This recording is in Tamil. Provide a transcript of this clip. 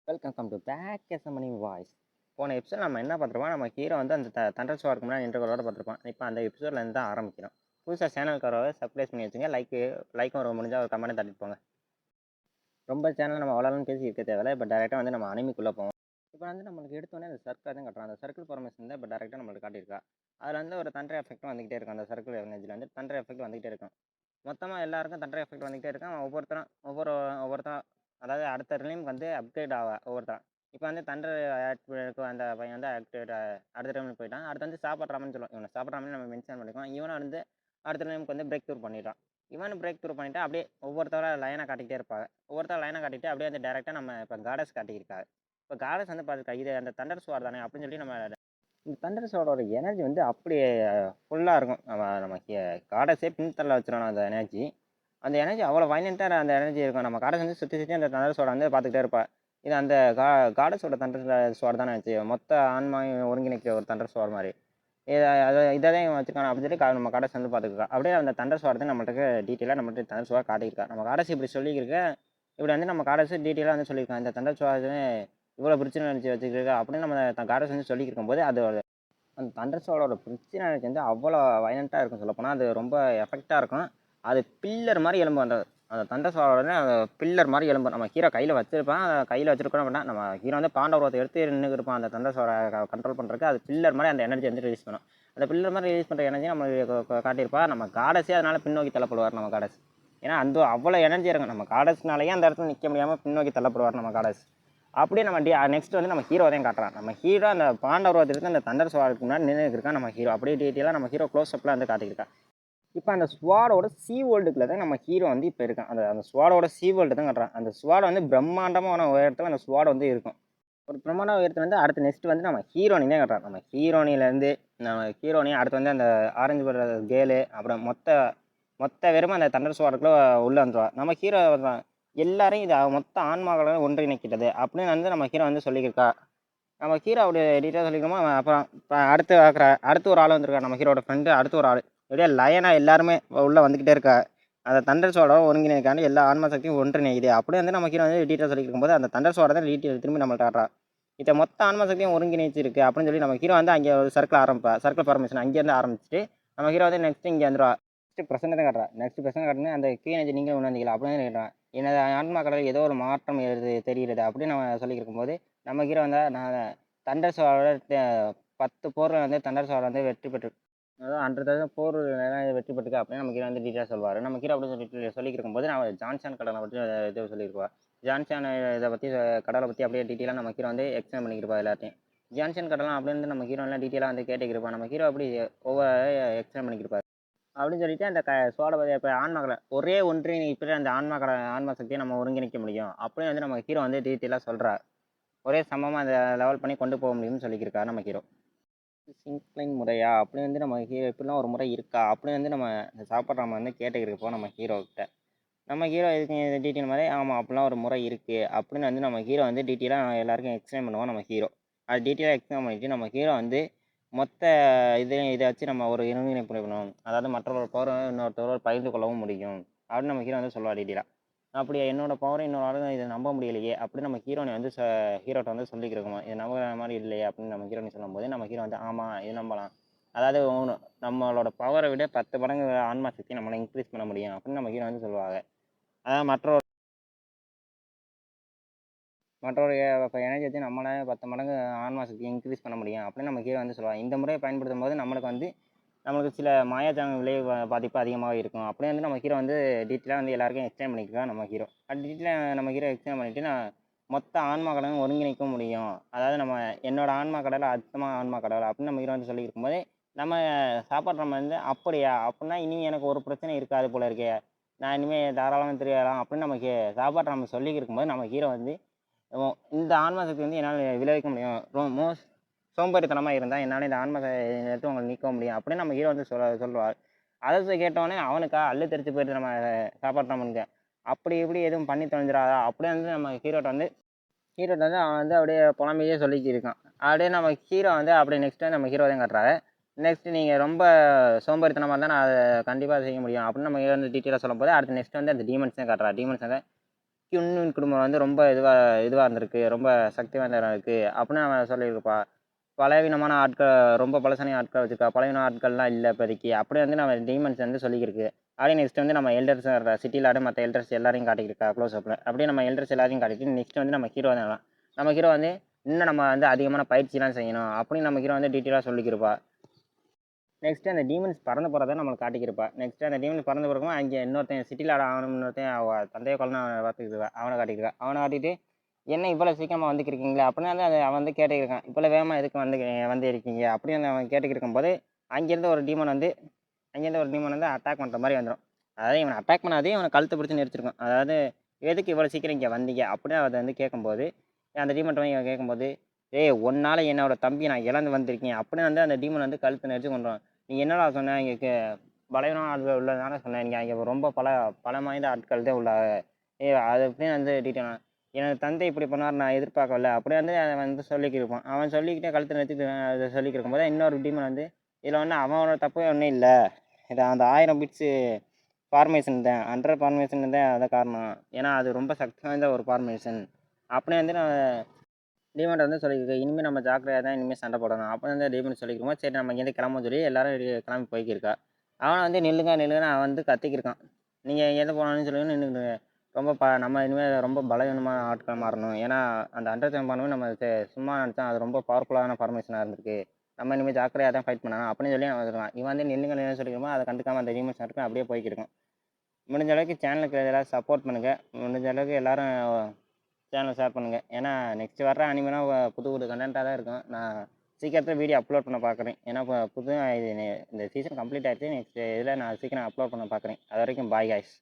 Welcome to back money voice. போன எபிசோட் நம்ம என்ன பார்த்துருப்போம், நம்ம ஹீரோ வந்து அந்த தண்டர் ஸ்வார்க்கு முன்னாடி இன்டர்வலோட பார்த்துருப்போம். இப்போ அந்த எபிசோட்லேருந்து தான் ஆரம்பிக்கிறோம். புதுசாக சேனல்காரவை சப்ஸ்கிரைப் பண்ணி வச்சுங்க. லைக்கும் ஒரு முடிஞ்சால் ஒரு கமெண்ட் தட்டிட்டு போங்க. ரொம்ப சேனல் நம்ம வளரணும்னு பேசி இருக்க தேவையில்ல. இப்போ டேரெக்டாக வந்து நம்ம அனிமிக்குள்ளே போவோம். இப்போ வந்து நம்மளுக்கு எடுத்தோடனே அந்த சர்க்கிள் தான் கட்டுறோம். அந்த சர்க்கிள் ஃபார்மேஷன் தான் இப்போ டேரெக்டாக நம்மளுக்கு காட்டியிருக்கா. அதில் வந்து ஒரு தண்டர் எஃபெக்ட்டும் வந்துகிட்டே இருக்கும். அந்த சர்க்கிள் எனர்ஜியில் வந்து தண்டர் எஃபெக்ட் வந்துகிட்டே இருக்கும். மொத்தமாக எல்லாருக்கும் தண்டர் எஃபெக்ட் வந்துகிட்டே இருக்கும். ஒவ்வொருத்தரும் அதாவது அடுத்த ரிலீமுக்கு வந்து அப்கிரேட் ஒவ்வொருத்தன். இப்போ வந்து தண்டர் ஆக்டிவேட் அந்த பையன் வந்து ஆக்டிவேட் அடுத்த டைமில் போயிட்டான். அடுத்து வந்து சாப்பிட்றாமன்னு சொல்லுவோம். இவனை சாப்பிட்றாமன்னு நம்ம மென்ஷன் பண்ணிக்குவோம். இவனை வந்து அடுத்த டைமுக்கு வந்து பிரேக் த்ரூ பண்ணிட்டான். இவன் பிரேக் த்ரூ பண்ணிவிட்டு அப்படியே ஒவ்வொருத்தர லைனாக காட்டிகிட்டே இருப்பாங்க. ஒவ்வொருத்தர் லைனாக காட்டிட்டு அப்படியே வந்து டேரெக்டாக நம்ம இப்போ காடஸ் காட்டியிருக்காங்க. இப்போ காடஸ் வந்து பார்த்துருக்கா இது அந்த தண்டர் ஸ்வார் தானே அப்படின்னு சொல்லி நம்ம இந்த தண்டர் ஸ்வாரோட எனர்ஜி வந்து அப்படியே ஃபுல்லாக இருக்கும். நம்ம காடஸே பின்தள்ள வச்சிடணும் அந்த எனர்ஜி. அந்த எனர்ஜி அவ்வளோ வைலண்ட்டாக அந்த எனர்ஜி இருக்கும். நம்ம காடஸ் வந்து சுற்றி அந்த தண்டர் ஸ்வாரை வந்து பார்த்துக்கிட்டே இருப்பாள். இது அந்த காடஸோட தண்டர் ஸ்வார் தானே வச்சு மொத்த ஆன்மாவையும் ஒருங்கிணைக்கிற ஒரு தண்டர் ஸ்வார் மாதிரி. இதை தான் வச்சுருக்காங்க அப்படின்னு சொல்லி நம்ம காடஸ் வந்து பார்த்துருக்கா. அப்படியே அந்த தண்டர் ஸ்வார் தான் நம்மளுக்கு டீட்டெயிலாக நம்மள்ட்ட தண்டர் ஸ்வார் காட்டியிருக்கா. நம்ம காடஸ் இப்படி சொல்லியிருக்க, இப்படி வந்து நம்ம காடஸ் டீட்டெயிலாக வந்து சொல்லியிருக்காங்க. இந்த தண்டர் ஸ்வார் இவ்வளோ பிரச்சனை நினச்சி வச்சுருக்கா அப்படின்னு நம்ம காடஸ் வந்து சொல்லியிருக்கும் போது அது அந்த தண்டர் ஸ்வாரோட பிரச்சனை வந்து அவ்வளோ வயலண்ட்டாக இருக்கும். சொல்லப்போனால் அது ரொம்ப எஃபெக்டாக இருக்கும். அது பில்லர் மாதிரி எலும்பு. அந்த தண்டர் ஸ்வாரோட அந்த பில்லர் மாதிரி எலும்பு நம்ம ஹீரோ கையில் வச்சிருப்பான். கையில் வச்சிருக்கணும் அப்படின்னா நம்ம ஹீரோ வந்து பாண்டவரத்தை எடுத்து நின்று இருப்பான். அந்த தண்டர் ஸ்வாரை கண்ட்ரோல் பண்ணுறதுக்கு அது பில்லர் மாதிரி அந்த எனர்ஜி வந்து ரிலீஸ் பண்ணும். அந்த பில்லர் மாதிரி ரிலீஸ் பண்ணுற எனர்ஜி நம்ம காட்டியிருப்பா. நம்ம காடஸே அதனால் பின்னோக்கி தள்ளப்படுவார் நம்ம காடஸ். ஏன்னா அந்த அவ்வளோ எனர்ஜி இருக்கும். நம்ம காடஸ்னாலேயே அந்த இடத்துல நிற்க முடியாமல் பின்னோக்கி தள்ளப்படுவார் நம்ம காடஸ். அப்படியே நம்ம நெக்ஸ்ட் வந்து நம்ம ஹீரோ தான் காட்டுறான். நம்ம ஹீரோ அந்த பாண்டவரத்துக்கு அந்த தண்டர் ஸ்வாருக்கு முன்னாடி நின்று இருக்கான் நம்ம ஹீரோ. அப்படியே டீட்டெயிலாக நம்ம ஹீரோ க்ளோஸ் அப்பில் வந்து காட்டியிருக்கான். இப்போ அந்த ஸ்வாடோட சி வேர்ல்டுக்குள்ள தான் நம்ம ஹீரோ வந்து இப்போ இருக்கான். அந்த ஸ்வாடோட சி வேர்ல்டு தான் காட்டுறான். அந்த ஸ்வாட் வந்து பிரம்மாண்டமான உயரத்தில் அந்த ஸ்வாட் வந்து இருக்கும். ஒரு பிரம்மாண்ட உயரத்தில் வந்து அடுத்து நெக்ஸ்ட் வந்து நம்ம ஹீரோனி தான் காட்டுறான். நம்ம ஹீரோனிலேருந்து நம்ம ஹீரோனி அடுத்து வந்து அந்த ஆரஞ்சு படுற கேலு அப்புறம் மொத்த வெறும் அந்த தண்டர் ஸ்வாடுக்குள்ளே உள்ளே வந்துடுவா. நம்ம ஹீரோ எல்லாரையும் இது மொத்த ஆன்மாக்களை ஒன்றிணைக்கிட்டது அப்படின்னு வந்து நம்ம ஹீரோ வந்து சொல்லியிருக்கா. நம்ம ஹீரோ அப்படி டீட்டெயிலாக சொல்லிக்கிறோமோ அப்புறம் இப்போ அடுத்து ஒரு ஆள் வந்திருக்கா. நம்ம ஹீரோட ஃப்ரெண்டு அடுத்து ஒரு ஆள் எப்படியா லயனாக எல்லாருமே உள்ளே வந்துக்கிட்டே இருக்கா. அந்த தண்டர் சோட ஒருங்கிணைக்காண்டி எல்லா ஆன்மா சக்தியும் ஒன்றிணைக்குது. அப்படியே வந்து நம்ம ஹீரோ வந்து டீட்டெயில் சொல்லியிருக்கும் போது அந்த தண்டர் சோட தான் டீட்டெயில் திரும்பி நம்ம காட்டுறா. இதை மொத்த ஆன்மா சக்தியும் ஒருங்கிணைச்சிருக்கு அப்படின்னு சொல்லி நம்ம ஹீரோ வந்து அங்கே ஒரு சர்க்கிள் ஃபார்மேஷன் அங்கேருந்து ஆரம்பிச்சுட்டு நம்ம ஹீரோ வந்து நெக்ஸ்ட் இங்கே வந்துடுவா. நெக்ஸ்ட் பிரசன்ட் தான் காட்டுறா. நெக்ஸ்ட் பிரசன்ட் காட்டுன்னு அந்த கீழே நீங்கள் ஒன்று வந்தீங்களா அப்படின்னு கேட்டான். எனது ஆன்மா கடலில் ஏதோ ஒரு மாற்றம் தெரிகிறது அப்படின்னு நம்ம சொல்லியிருக்கும் போது நம்ம ஹீரோ வந்து நான் தண்டர் சோழோட 10 போரில் வந்து தண்டர் சோழ வந்து வெற்றி பெற்று அதாவது 100,000 போர் வெற்றி பெற்றுக்கு அப்படின்னு நம்ம ஹீரோ வந்து டீட்டெயிலாக சொல்லுவார். நம்ம ஹீரோ அப்படி சொல்லியிருக்கும் போது நான் ஜான்சன் கடலை பற்றி இது சொல்லியிருப்பா. ஜான்சன் இதை பற்றி கடலை பற்றி அப்படியே டீட்டெயிலாக நம்ம ஹீரோ வந்து எக்ஸ்பிளைன் பண்ணியிருப்பா எல்லாத்தையும். ஜான்சன் கடலாம் அப்படின்னு நம்ம ஹீரோ எல்லாம் டீட்டெயிலாக வந்து கேட்டுக்கிருப்பான். நம்ம ஹீரோ அப்படி ஒவ்வொரு எக்ஸ்பிளைன் பண்ணியிருப்பார் அப்படின்னு சொல்லிட்டு அந்த சோட இப்போ ஆன்மாக்களை ஒரே ஒன்றிணைப்பு அந்த ஆன்மா சக்தியை நம்ம ஒருங்கிணைக்க முடியும் அப்படின்னு வந்து நம்ம ஹீரோ வந்து டீட்டெயிலாக சொல்கிறார். ஒரே சமமாக அந்த லெவல் பண்ணி கொண்டு போக முடியும்னு சொல்லியிருக்காரு நம்ம ஹீரோ. சிங்க்லைன் முறையா அப்படின்னு வந்து நம்ம ஹீரோ இப்படிலாம் ஒரு முறை இருக்கா அப்படின்னு வந்து நம்ம சாப்பிட்ற நம்ம வந்து கேட்டுக்கிருப்போம் நம்ம ஹீரோக்கிட்ட. நம்ம ஹீரோ இதுக்கு டீட்டெயில் மாதிரி ஆமாம் அப்படிலாம் ஒரு முறை இருக்குது அப்படின்னு வந்து நம்ம ஹீரோ வந்து டீட்டெயிலாக எல்லாருக்கும் எக்ஸ்பிளைன் பண்ணுவோம் நம்ம ஹீரோ. அது டீட்டெயிலாக எக்ஸ்பிளைன் பண்ணிவிட்டு நம்ம ஹீரோ வந்து மொத்த இதை வச்சு நம்ம ஒரு ஒருங்கிணைப்பு பண்ணணும். அதாவது மற்றவர்கள் பவர் இன்னொருத்தவர் பகிர்ந்து கொள்ளவும் முடியும் அப்படின்னு நம்ம ஹீரோ வந்து சொல்லுவார் டீட்டெயிலாக. அப்படியே என்னோட பவரை இன்னொரு ஆளுங்க இதை நம்ப முடியலையே அப்படின்னு நம்ம ஹீரோனை வந்து ஹீரோட்ட வந்து சொல்லிக்கிறோமா இது நம்புற மாதிரி இல்லையே அப்படின்னு நம்ம ஹீரோனி சொல்லும்போது நம்ம ஹீரோ வந்து ஆமாம் இது நம்பலாம். அதாவது நம்மளோட பவரை விட 10 மடங்கு ஆன்மா சக்தி நம்மளை இன்க்ரீஸ் பண்ண முடியும் அப்படின்னு நம்ம ஹீரோ வந்து சொல்லுவாங்க. அதாவது மற்றவருடைய எனர்ஜி வச்சு நம்மளால 10 மடங்கு ஆன்மா சக்தி இன்க்ரீஸ் பண்ண முடியும் அப்படின்னு நம்ம ஹீரோ வந்து சொல்லுவாங்க. இந்த முறையை பயன்படுத்தும் போது நம்மளுக்கு சில மாயாஜால விளைவு பாதிப்பு அதிகமாக இருக்கும் அப்படியே வந்து நம்ம ஹீரோ வந்து டீட்டெயிலாக வந்து எல்லாருக்கும் எக்ஸ்பிளைன் பண்ணிக்கலாம் நம்ம ஹீரோ. அது டீட்டெயிலாக நம்ம ஹீரோ எக்ஸ்பிளைன் பண்ணிவிட்டு நான் மொத்த ஆன்மா கடலும் ஒருங்கிணைக்க முடியும். அதாவது நம்ம என்னோட ஆன்மா கடலை அர்த்தமாக ஆன்மா கடலை அப்படின்னு நம்ம ஹீரோ வந்து சொல்லியிருக்கும் போதே நம்ம சாப்பாடு நம்ம வந்து அப்படியா அப்படின்னா இனி எனக்கு ஒரு பிரச்சனை இருக்காது போல இருக்கே நான் இனிமேல் தாராளமாக தெரியலாம் அப்படின்னு நம்ம சாப்பாடு நம்ம சொல்லியிருக்கும் போது நம்ம ஹீரோ வந்து இந்த ஆன்மா சக்தி வந்து என்னால் விளைவிக்க முடியும். சோம்பேறித்தனமாக இருந்தால் என்னால் இந்த ஆன்மா எடுத்து உங்களை நீக்க முடியும் அப்படின்னு நம்ம ஹீரோ வந்து சொல்லுவார். அதை கேட்டோடனே அவனுக்கா அள்ளு தெரிச்சு போயிட்டு நம்ம காப்பாற்றாமனுங்க அப்படி இப்படி எதுவும் பண்ணி தொலைஞ்சிடாதா அப்படியே வந்து நம்ம ஹீரோட்ட வந்து அவன் வந்து அப்படியே புலமையே சொல்லிக்கிருக்கான். அப்படியே நம்ம ஹீரோ வந்து அப்படியே நெக்ஸ்ட்டு நம்ம ஹீரோ தான் காட்டுறாரு. நெக்ஸ்ட் நீங்கள் ரொம்ப சோம்பேறித்தனமாக இருந்தால் நான் அதை கண்டிப்பாக செய்ய முடியும் அப்படின்னு நம்ம ஹீரோ வந்து டீட்டெயிலாக சொல்லும் போது அடுத்து நெக்ஸ்ட் வந்து அந்த டீமன்ஸ் தான் காட்டுறாரு. டீமன்ஸ் வந்து கின்னுவின் குடும்பம் வந்து ரொம்ப இதுவாக இருந்திருக்கு, ரொம்ப சக்தி வாய்ந்தவரா இருக்கு அப்படின்னு அவன் சொல்லியிருப்பா. பலவீனமான ஆட்கள், ரொம்ப பலசாலியான ஆட்கள் வச்சிருக்கா, பலவீன ஆட்கள்லாம் இல்லை இப்போதைக்கு அப்படி வந்து நம்ம டீமன்ஸ் வந்து சொல்லிக்கிருக்கு. அப்படியே நெக்ஸ்ட் வந்து நம்ம எல்டர்ஸ் சிட்டியில் ஆட மற்ற எல்டர்ஸ் எல்லாரையும் காட்டிக்கிருக்கா க்ளோஸ் அப்பில். அப்படியே நம்ம எல்டர்ஸ் எல்லாரையும் காட்டிட்டு நெக்ஸ்ட் வந்து நம்ம ஹீரோ தான். நம்ம ஹீரோ வந்து இன்னும் நம்ம வந்து அதிகமான பயிற்சிலாம் செய்யணும் அப்படின்னு நம்ம ஹீரோ வந்து டீட்டெயிலாக சொல்லிக்கிருப்பா. நெக்ஸ்ட்டு அந்த டீமன்ஸ் பறந்து போகிறத நம்மளுக்கு காட்டிக்கிருப்பா. நெக்ஸ்ட்டு அந்த டீமன்ஸ் பறந்து போகிறக்கும் அங்கே இன்னொருத்தன் சிட்டியில் ஆட ஆகணும், இன்னொருத்தன் தந்தையை கொள்ளணும் அவனை பார்த்துக்கிருக்கா. அவனை காட்டிக்கிருக்கா. அவனை காட்டிட்டு என்ன இவ்வளோ சீக்கிரமாக வந்துக்கிருக்கீங்களே அப்படின்னு வந்து அவன் வந்து கேட்டுக்கிருக்கான். இவ்வளோ வேகமாக எதுக்கு வந்து இருக்கீங்க அப்படின்னு அவன் கேட்டுக்கிருக்கும் போது அங்கேருந்து ஒரு டீமன் வந்து அட்டாக் பண்ணுற மாதிரி வந்துடும். அதாவது இவனை அட்டாக் பண்ணாதே இவனை கழுத்தை பிடிச்சி நிறுத்திருக்கும். அதாவது எதுக்கு இவ்வளோ சீக்கிரம் இங்கே வந்தீங்க அப்படின்னு அதை வந்து கேட்கும்போது அந்த டீமன் இவன் கேட்கும்போது, ஏய் உன்னால் என்னோட தம்பி நான் இழந்து வந்திருக்கேன் அப்படின்னு வந்து அந்த டீமன் வந்து கழுத்தை நெரிச்சு கொண்டுருவான். நீ என்னடா சொன்ன இங்கே பலவீனமான ஆட்கள் உள்ளதானே சொன்னேன், நீங்கள் அங்கே ரொம்ப பலம் வாய்ந்த ஆட்கள் தான் உள்ளாக. அது அப்படின்னு வந்து டீட்டெயில் எனது தந்தை இப்படி பண்ணார் நான் எதிர்பார்க்கல அப்படியே வந்து அதை வந்து சொல்லிக்கிருப்பான். அவன் சொல்லிக்கிட்டே கழுத்தை நிறுத்திட்டு அதை சொல்லிக்கிருக்கும் போது இன்னொரு டீமன் வந்து இதில் வந்து அவனோட தப்பு ஒன்றும் இல்லை, இது அந்த 1000 பிட்ஸு ஃபார்மேஷன் தான், 100 ஃபார்மேஷன் தான் அதை காரணம், ஏன்னா அது ரொம்ப சக்தி வாய்ந்த ஒரு ஃபார்மேஷன் அப்படியே வந்து நான் டீமன்ட்ட வந்து சொல்லியிருக்கு. இனிமேல் நம்ம ஜாக்கிரதையாக தான் இனிமேல் சண்டை போடணும் அப்போ வந்து டீமன் சொல்லிக்கிறோம். சரி நம்ம இங்கேருந்து கிளம்புன்னு சொல்லி எல்லாரும் கிளம்பி போய்க்கிருக்கா. அவனை வந்து நில்லுங்கன்னு அவன் வந்து கத்திக்கிருக்கான். நீங்கள் எங்கே போனாலும் சொல்லி நின்றுக்கிட்டு ரொம்ப நம்ம இனிமேல் ரொம்ப பலவீனமான ஆட்கள் மாறணும், ஏன்னா அந்த அண்டர் பண்ணவும் நம்ம சும்மா நினச்சோம், அது ரொம்ப பவர்ஃபுல்லான ஃபார்மேஷனாக இருந்திருக்கு, நம்ம இனிமேல் ஜாக்கிரதையாக தான் ஃபைட் பண்ணணும் அப்படின்னு சொல்லி அவன் சொல்லுவான். இவன் வந்து நில்லுங்கன்னு சொல்லிக்கிறோமோ அதை கண்டுக்காமல் அந்த டீமன்ஸ் இருக்கும் அப்படியே போய்க்கிருக்கும். முடிஞ்ச அளவுக்கு சேனலுக்கு எல்லோரும் சப்போர்ட் பண்ணுங்கள். முடிஞ்ச அளவுக்கு எல்லோரும் சேனலை ஷேர் பண்ணுங்கள். ஏன்னா நெக்ஸ்ட் வர்ற அனிமேலாம் புது புது கண்டென்ட்டாக தான் இருக்கும். நான் சீக்கிரத்தில் வீடியோ அப்லோட் பண்ண பார்க்குறேன். ஏன்னா இப்போ புது இது இந்த சீசன் கம்ப்ளீட் ஆகிடுச்சு. நெக்ஸ்ட் இதில் நான் சீக்கிரம் அப்லோட் பண்ண பார்க்குறேன். அது வரைக்கும் பாய் காய்ஸ்.